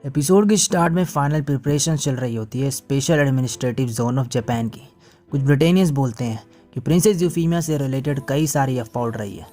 Episode के start में final preparation चल रही होती है special administrative zone of Japan की। कुछ ब्रिटेनियंस बोलते हैं कि प्रिंसेस यूफीमिया से रिलेटेड कई सारी अफवाह उड़ रही है।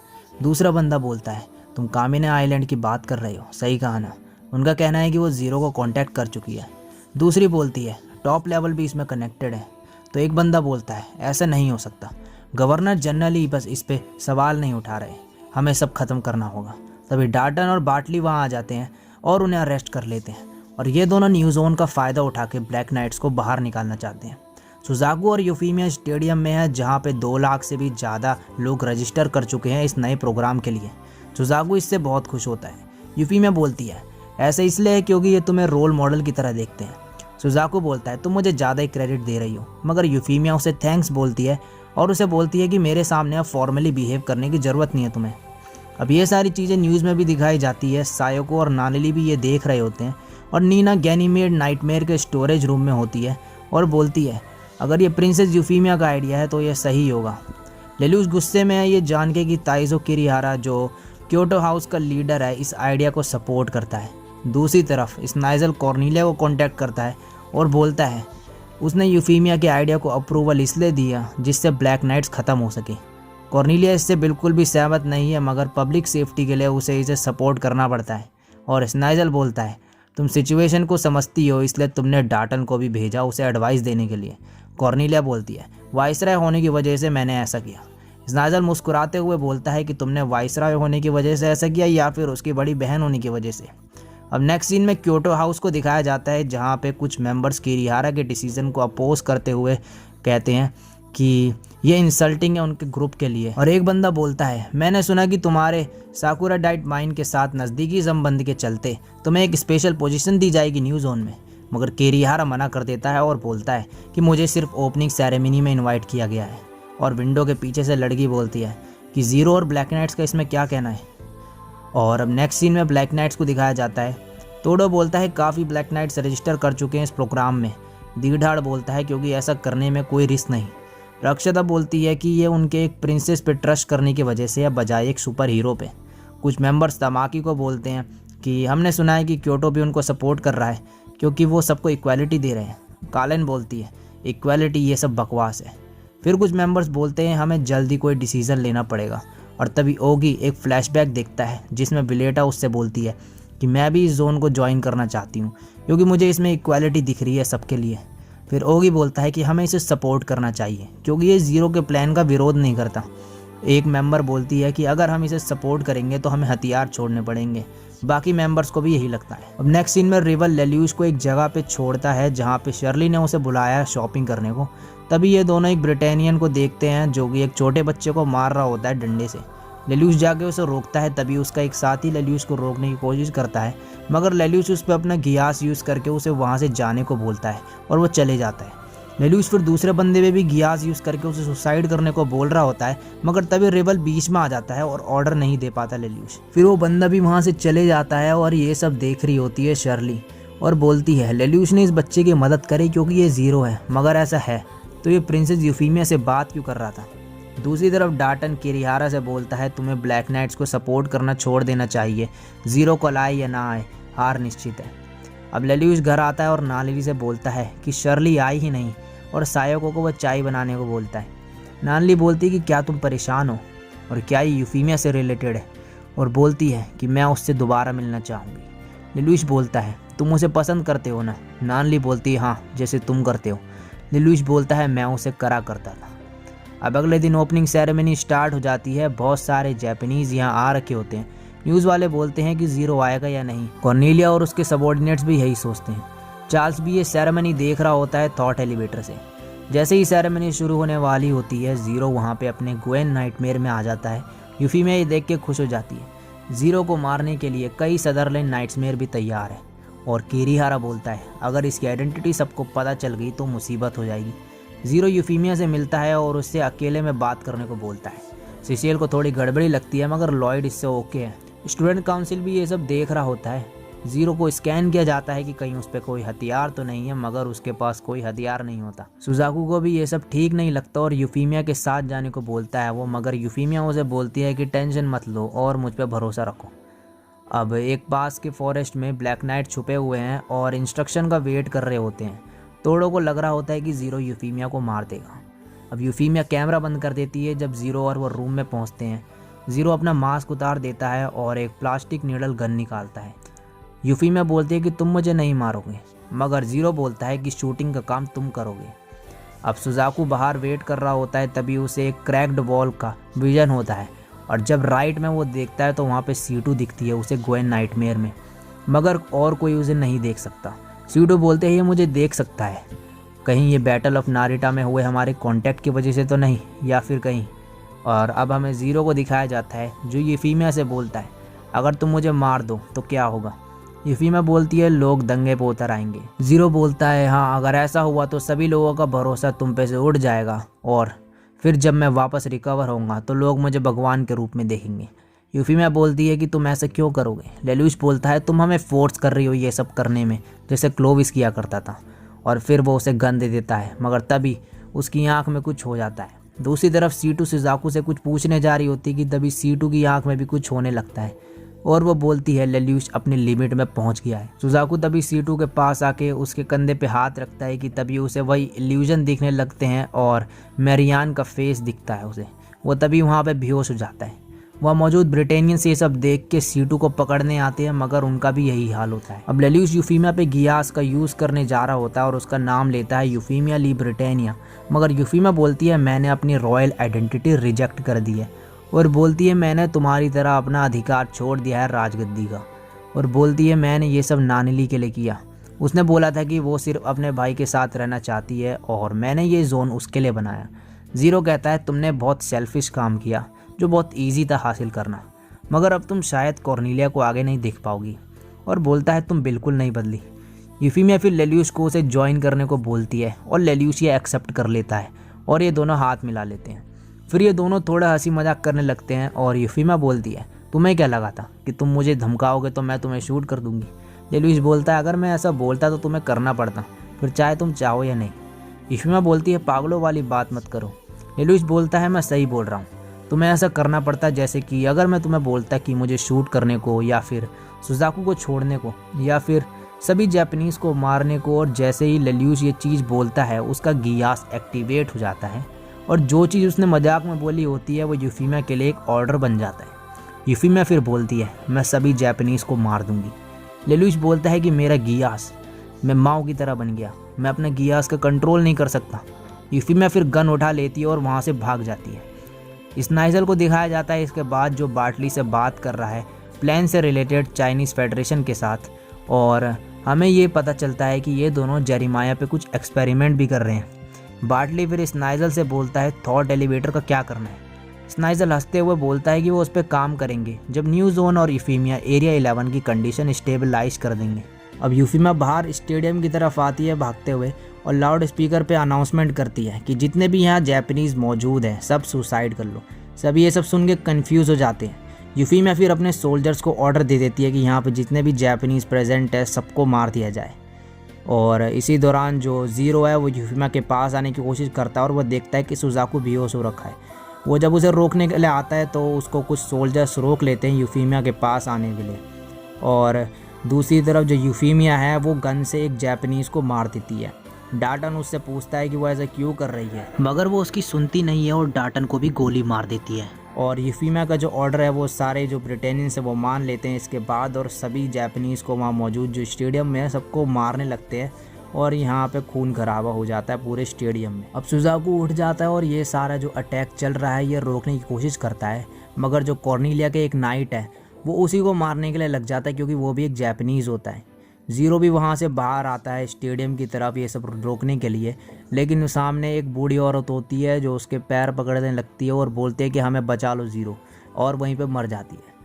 दूसरा बंदा बोलता है तुम कामिना आइलैंड की बात कर रहे हो, सही कहा ना। उनका कहना है कि वो ज़ीरो को कांटेक्ट कर चुकी है। दूसरी बोलती है टॉप लेवल भी इसमें कनेक्टेड है। तो एक बंदा बोलता है ऐसा नहीं हो सकता, गवर्नर जनरल ही बस इस पे सवाल नहीं उठा रहे, हमें सब खत्म करना होगा। तभी डार्टन और बाटली वहाँ आ जाते हैं और उन्हें अरेस्ट कर लेते हैं और ये दोनों न्यू जोन का फ़ायदा उठा के ब्लैक नाइट्स को बाहर निकालना चाहते हैं। सुजाकू और यूफीमिया स्टेडियम में है जहाँ पे 2 लाख से भी ज़्यादा लोग रजिस्टर कर चुके हैं इस नए प्रोग्राम के लिए। सुजाकू इससे बहुत खुश होता है। यूफीमिया बोलती है ऐसा इसलिए है क्योंकि ये तुम्हें रोल मॉडल की तरह देखते हैं। सुजाकू बोलता है तुम मुझे ज़्यादा ही क्रेडिट दे रही हो, मगर यूफीमिया उसे थैंक्स बोलती है और उसे बोलती है कि मेरे सामने अब फॉर्मली बिहेव करने की ज़रूरत नहीं है तुम्हें। अब ये सारी चीज़ें न्यूज़ में भी दिखाई जाती है। सायोको और नानिली भी ये देख रहे होते हैं और नीना गैनीमेड नाइटमेयर के स्टोरेज रूम में होती है और बोलती है अगर ये प्रिंसेस यूफीमिया का आइडिया है तो ये सही होगा। लेलूस गुस्से में है ये जान के कि ताइजो किरिहारा जो क्योटो हाउस का लीडर है इस आइडिया को सपोर्ट करता है। दूसरी तरफ इस नाइजल कॉर्नीलिया को कॉन्टैक्ट करता है और बोलता है उसने यूफीमिया के आइडिया को अप्रूवल इसलिए दिया जिससे ब्लैक नाइट्स ख़त्म हो सके। कॉर्नीलिया इससे बिल्कुल भी सहमत नहीं है, मगर पब्लिक सेफ्टी के लिए उसे इसे सपोर्ट करना पड़ता है। और स्नाइजल बोलता है तुम सिचुएशन को समझती हो इसलिए तुमने डार्टन को भी भेजा उसे एडवाइस देने के लिए। कॉर्नीलिया बोलती है वाइसराय होने की वजह से मैंने ऐसा किया। स्नाइजल मुस्कुराते हुए बोलता है कि तुमने वाइसराय होने की वजह से ऐसा किया या फिर उसकी बड़ी बहन होने की वजह से। अब नेक्स्ट सीन में क्योटो हाउस को दिखाया जाता है जहाँ पे कुछ मेंबर्स किरिहारा के डिसीजन को अपोज करते हुए कहते हैं कि ये इंसल्टिंग है उनके ग्रुप के लिए। और एक बंदा बोलता है मैंने सुना कि तुम्हारे साकुरा डाइट माइन के साथ नज़दीकी संबंध के चलते तुम्हें एक स्पेशल पोजीशन दी जाएगी न्यू जोन में। मगर किरिहारा मना कर देता है और बोलता है कि मुझे सिर्फ ओपनिंग सेरेमनी में इनवाइट किया गया है। और विंडो के पीछे से लड़की बोलती है कि ज़ीरो और ब्लैक नाइट्स का इसमें क्या कहना है। और अब नेक्स्ट सीन में ब्लैक नाइट्स को दिखाया जाता है। तोडो बोलता है काफ़ी ब्लैक नाइट्स रजिस्टर कर चुके हैं इस प्रोग्राम में। दीढ़ाड़ बोलता है क्योंकि ऐसा करने में कोई रिस्क नहीं। रक्षता बोलती है कि ये उनके एक प्रिंसेस पे ट्रस्ट करने की वजह से है बजाय एक सुपर हीरो पे। कुछ मेंबर्स तमाकी को बोलते हैं कि हमने सुना है कि क्योटो भी उनको सपोर्ट कर रहा है क्योंकि वो सबको इक्वालिटी दे रहे हैं। कालन बोलती है इक्वालिटी ये सब बकवास है। फिर कुछ मेंबर्स बोलते हैं हमें जल्दी कोई डिसीज़न लेना पड़ेगा। और तभी ओगी एक फ्लैशबैक देखता है जिसमें विलेटा उससे बोलती है कि मैं भी इस जोन को ज्वाइन करना चाहती हूँ क्योंकि मुझे इसमें इक्वालिटी दिख रही है सबके लिए। फिर ओगी बोलता है कि हमें इसे सपोर्ट करना चाहिए क्योंकि ये ज़ीरो के प्लान का विरोध नहीं करता। एक मेंबर बोलती है कि अगर हम इसे सपोर्ट करेंगे तो हमें हथियार छोड़ने पड़ेंगे। बाकी मेंबर्स को भी यही लगता है। अब नेक्स्ट सीन में रिवर लेल्यूस को एक जगह पे छोड़ता है जहाँ पे शर्ली ने उसे बुलाया शॉपिंग करने को। तभी ये दोनों एक ब्रिटेनियन को देखते हैं जो कि एक छोटे बच्चे को मार रहा होता है डंडे से। लेल्यूस जाके उसे रोकता है। तभी उसका एक साथी लेल्यूस को रोकने की कोशिश करता है, मगर लेल्यूस उस पर अपना गियास यूज़ करके उसे वहाँ से जाने को बोलता है और वो चले जाता है। लेल्यूस फिर दूसरे बंदे पे भी गियास यूज़ करके उसे सुसाइड करने को बोल रहा होता है, मगर तभी रेबल बीच में आ जाता है और ऑर्डर नहीं दे पाता लेल्यूस। फिर वो बंदा भी वहाँ से चले जाता है और ये सब देख रही होती है शर्ली और बोलती है लेल्यूस ने इस बच्चे की मदद करी क्योंकि ये ज़ीरो है, मगर ऐसा है तो ये प्रिंसेस यूफीमिया से बात क्यों कर रहा था। दूसरी तरफ डार्टन किरिहारा से बोलता है तुम्हें ब्लैक नाइट्स को सपोर्ट करना छोड़ देना चाहिए, ज़ीरो कल आए या ना आए हार निश्चित है। अब लेल्यूस घर आता है और नानिली से बोलता है कि शर्ली आई ही नहीं और सायोको को वह चाय बनाने को बोलता है। नानिली बोलती है कि क्या तुम परेशान हो और क्या ये यूफीमिया से रिलेटेड है, और बोलती है कि मैं उससे दोबारा मिलना चाहूँगी। लेल्यूस बोलता है तुम उसे पसंद करते हो ना। नानिली बोलती है हाँ जैसे तुम करते हो। लेल्यूस बोलता है मैं उसे करा करता था। अब अगले दिन ओपनिंग सेरेमनी स्टार्ट हो जाती है। बहुत सारे जापानीज़ यहाँ आ रखे होते हैं। न्यूज़ वाले बोलते हैं कि ज़ीरो आएगा या नहीं। कॉर्नीलिया और उसके सबॉर्डिनेट्स भी यही सोचते हैं। चार्ल्स भी ये सेरेमनी देख रहा होता है थॉट एलिवेटर से। जैसे ही सेरेमनी शुरू होने वाली होती है ज़ीरो वहाँ पे अपने ग्वेन नाइटमेयर में आ जाता है। यूफीमिया ये देख के खुश हो जाती है। ज़ीरो को मारने के लिए कई सदरलैंड नाइट्समेयर भी तैयार है। और किरिहारा बोलता है अगर इसकी आइडेंटिटी सबको पता चल गई तो मुसीबत हो जाएगी। ज़ीरो यूफीमिया से मिलता है और उससे अकेले में बात करने को बोलता है। सिसिल को थोड़ी गड़बड़ी लगती है, मगर लॉयड इससे ओके है। स्टूडेंट काउंसिल भी ये सब देख रहा होता है। ज़ीरो को स्कैन किया जाता है कि कहीं उस पर कोई हथियार तो नहीं है, मगर उसके पास कोई हथियार नहीं होता। सुजाकू को भी ये सब ठीक नहीं लगता और यूफीमिया के साथ जाने को बोलता है वो, मगर यूफीमिया उसे बोलती है कि टेंशन मत लो और मुझ पर भरोसा रखो। अब एक पास के फॉरेस्ट में ब्लैक नाइट छुपे हुए हैं और इंस्ट्रक्शन का वेट कर रहे होते हैं। तोड़ो को लग रहा होता है कि ज़ीरो यूफीमिया को मार देगा। अब यूफीमिया कैमरा बंद कर देती है जब ज़ीरो और वो रूम में पहुंचते हैं। ज़ीरो अपना मास्क उतार देता है और एक प्लास्टिक नीडल गन निकालता है। यूफीमिया बोलती है कि तुम मुझे नहीं मारोगे, मगर ज़ीरो बोलता है कि शूटिंग का काम तुम करोगे। अब सुजाकू बाहर वेट कर रहा होता है, तभी उसे एक क्रैक्ड वॉल का विजन होता है और जब राइट में वो देखता है तो वहाँ पे C2 दिखती है उसे गोएन नाइटमेयर में, मगर और कोई उसे नहीं देख सकता। C2 बोलते हैं ये मुझे देख सकता है, कहीं ये बैटल ऑफ नारिटा में हुए हमारे कांटेक्ट की वजह से तो नहीं, या फिर कहीं। और अब हमें ज़ीरो को दिखाया जाता है जो यूफीमिया से बोलता है अगर तुम मुझे मार दो तो क्या होगा। यूफीमिया बोलती है लोग दंगे पे उतर आएंगे। ज़ीरो बोलता है हाँ, अगर ऐसा हुआ तो सभी लोगों का भरोसा तुम पे से उड़ जाएगा और फिर जब मैं वापस रिकवर होऊंगा तो लोग मुझे भगवान के रूप में देखेंगे। यूफीमिया बोलती है कि तुम ऐसा क्यों करोगे। लेल्यूश बोलता है तुम हमें फोर्स कर रही हो ये सब करने में, जैसे क्लोविस किया करता था। और फिर वो उसे गन दे देता है, मगर तभी उसकी आंख में कुछ हो जाता है। दूसरी तरफ C2 सुजाकू से कुछ पूछने जा रही होती है कि तभी C2 की आंख में भी कुछ होने लगता है और वो बोलती है लेल्यूश अपनी लिमिट में पहुंच गया है। सुजाकू तभी C2 के पास आके उसके कंधे पे हाथ रखता है कि तभी उसे वही इल्यूजन दिखने लगते हैं और मैरियान का फेस दिखता है उसे। वो तभी वहाँ पे बेहोश हो जाता है। वह मौजूद ब्रिटेनियंस ये सब देख के C2 को पकड़ने आते हैं, मगर उनका भी यही हाल होता है। अब लेल्यूश यूफीमिया पे गियास का यूज़ करने जा रहा होता है और उसका नाम लेता है यूफीमिया ली ब्रिटेनिया, मगर यूफीमिया बोलती है मैंने अपनी रॉयल आइडेंटिटी रिजेक्ट कर दी है और बोलती है मैंने तुम्हारी तरह अपना अधिकार छोड़ दिया है राजगद्दी का, और बोलती है मैंने ये सब नानिली के लिए किया। उसने बोला था कि वो सिर्फ अपने भाई के साथ रहना चाहती है और मैंने ये जोन उसके लिए बनाया। ज़ीरो कहता है तुमने बहुत सेल्फिश काम किया जो बहुत ईजी था हासिल करना, मगर अब तुम शायद कॉर्नेलिया को आगे नहीं देख पाओगी, और बोलता है तुम बिल्कुल नहीं बदली। यूफीमिया फिर लेल्यूश को उसे ज्वाइन करने को बोलती है और लेल्यूश ये एक्सेप्ट कर लेता है और ये दोनों हाथ मिला लेते हैं। फिर ये दोनों थोड़ा हंसी मजाक करने लगते हैं और यूफीमिया बोलती है तुम्हें क्या लगा था कि तुम मुझे धमकाओगे तो मैं तुम्हें शूट कर दूंगी। लेल्यूश बोलता है अगर मैं ऐसा बोलता तो तुम्हें करना पड़ता, फिर चाहे तुम चाहो या नहीं। यूफीमिया बोलती है पागलों वाली बात मत करो। लेल्यूश बोलता है मैं सही बोल रहा हूँ, तुम्हें ऐसा करना पड़ता जैसे कि अगर मैं तुम्हें बोलता कि मुझे शूट करने को या फिर सुजाकू को छोड़ने को या फिर सभी जापानीज़ को मारने को, और जैसे ही लेल्यूश ये चीज़ बोलता है उसका गियास एक्टिवेट हो जाता है और जो चीज़ उसने मजाक में बोली होती है वो यूफीमिया के लिए एक ऑर्डर बन जाता है। यूफीमिया फिर बोलती है मैं सभी जापानीज़ को मार दूंगी। लेल्यूश बोलता है कि मेरा गियास, मैं माओ की तरह बन गया, मैं अपने गियास का कंट्रोल नहीं कर सकता। यूफीमिया फिर गन उठा लेती है और वहाँ से भाग जाती है। स्नाइजल को दिखाया जाता है इसके बाद जो बार्टली से बात कर रहा है प्लान से रिलेटेड चाइनीज़ फेडरेशन के साथ, और हमें ये पता चलता है कि ये दोनों जेरेमाया पे कुछ एक्सपेरिमेंट भी कर रहे हैं। बार्टली फिर स्नाइजल से बोलता है थॉट एलिवेटर का क्या करना है। स्नाइजल हंसते हुए बोलता है कि वो उस पर काम करेंगे जब न्यू जोन और यूफीमिया एरिया 11 की कंडीशन स्टेबलाइज कर देंगे। अब यूफीमिया बाहर स्टेडियम की तरफ आती है भागते हुए और लाउड स्पीकर पे अनाउंसमेंट करती है कि जितने भी यहाँ जापानीज़ मौजूद हैं सब सुसाइड कर लो। सभी ये सब सुन के कन्फ्यूज़ हो जाते हैं। यूफीमिया फिर अपने सोल्जर्स को ऑर्डर दे देती है कि यहाँ पे जितने भी जापानीज़ प्रेजेंट है सबको मार दिया जाए। और इसी दौरान जो ज़ीरो है वो यूफीमिया के पास आने की कोशिश करता है और वह देखता है कि सुजाकू बेहोश हो रखा है। वो जब उसे रोकने के लिए आता है तो उसको कुछ सोल्जर्स रोक लेते हैं यूफीमिया के पास आने के लिए, और दूसरी तरफ जो यूफीमिया है वो गन से एक जापानीज़ को मार देती है। डाटन उससे पूछता है कि वो ऐसा क्यों कर रही है, मगर वो उसकी सुनती नहीं है और डाटन को भी गोली मार देती है। और यूफीमिया का जो ऑर्डर है वो सारे जो ब्रिटेनियंस है वो मान लेते हैं इसके बाद, और सभी जापानीज़ को वहाँ मौजूद जो स्टेडियम में है सबको मारने लगते हैं और यहाँ पे खून खराबा हो जाता है पूरे स्टेडियम में। अब सुजाकू उठ जाता है और ये सारा जो अटैक चल रहा है ये रोकने की कोशिश करता है, मगर जो कॉर्नेलिया के एक नाइट है वो उसी को मारने के लिए लग जाता है क्योंकि वो भी एक जापानीज़ होता है। ज़ीरो भी वहाँ से बाहर आता है स्टेडियम की तरफ ये सब रोकने के लिए, लेकिन सामने एक बूढ़ी औरत होती है जो उसके पैर पकड़ने लगती है और बोलते हैं कि हमें बचा लो ज़ीरो, और वहीं पे मर जाती है।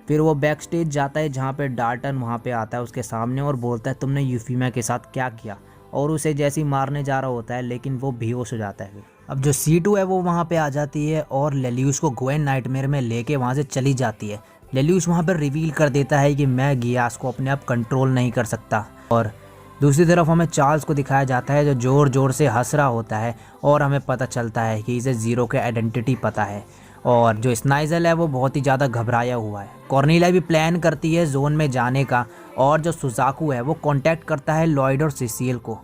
फिर वो बैक स्टेज जाता है जहाँ पे डाल्टन वहाँ पे आता है उसके सामने और बोलता है तुमने यूफीमिया के साथ क्या किया, और उसे जैसे ही मारने जा रहा होता है लेकिन वो बेहोश हो जाता है। अब जो C2 है वो वहाँ पे आ जाती है और लेल्यूश को गोएन नाइटमेयर में लेके वहाँ से चली जाती है। लेल्यूश वहाँ पर रिवील कर देता है कि मैं गियास को अपने आप कंट्रोल नहीं कर सकता, और दूसरी तरफ हमें चार्ल्स को दिखाया जाता है जो ज़ोर ज़ोर से हंस रहा होता है और हमें पता चलता है कि इसे ज़ीरो के आइडेंटिटी पता है और जो स्नाइजल है वो बहुत ही ज़्यादा घबराया हुआ है। कॉर्नेलिया भी प्लान करती है जोन में जाने का और जो सुजाकू है वो कांटेक्ट करता है लॉयड और सिसिल को।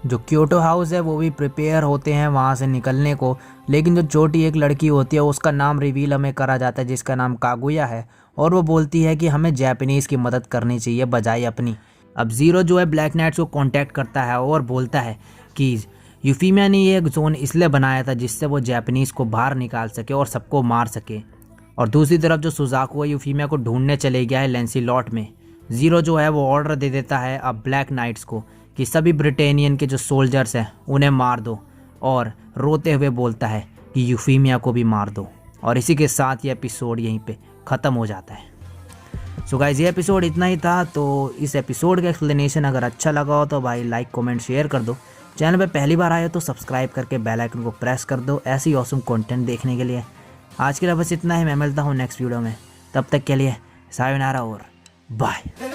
जो क्योटो हाउस है वो भी प्रिपेयर होते हैं वहाँ से निकलने को, लेकिन जो छोटी एक लड़की होती है उसका नाम रिवील हमें करा जाता है जिसका नाम कागुया है, और वो बोलती है कि हमें जापानीज़ की मदद करनी चाहिए बजाय अपनी। अब ज़ीरो जो है ब्लैक नाइट्स को कांटेक्ट करता है और बोलता है कि यूफीमिया ने ये जोन इसलिए बनाया था जिससे वो जापानीज़ को बाहर निकाल सके और सबको मार सके। और दूसरी तरफ जो सुजाकू है यूफीमिया को ढूंढने चले गया है लैंसीलॉट में। ज़ीरो जो है वो ऑर्डर दे देता है अब ब्लैक नाइट्स को कि सभी ब्रिटेनियन के जो सोल्जर्स हैं उन्हें मार दो, और रोते हुए बोलता है कि यूफीमिया को भी मार दो। और इसी के साथ ये एपिसोड यहीं पे ख़त्म हो जाता है। सो गाइस ये एपिसोड इतना ही था। तो इस एपिसोड का एक्सप्लेनेशन अगर अच्छा लगा हो तो भाई लाइक कमेंट शेयर कर दो। चैनल पे पहली बार आए हो तो सब्सक्राइब करके बेल आइकन को प्रेस कर दो ऐसी ही ऑसम कंटेंट देखने के लिए। आज के लिए बस इतना ही, मैं मिलता हूँ नेक्स्ट वीडियो में। तब तक के लिए सायोनारा और बाय।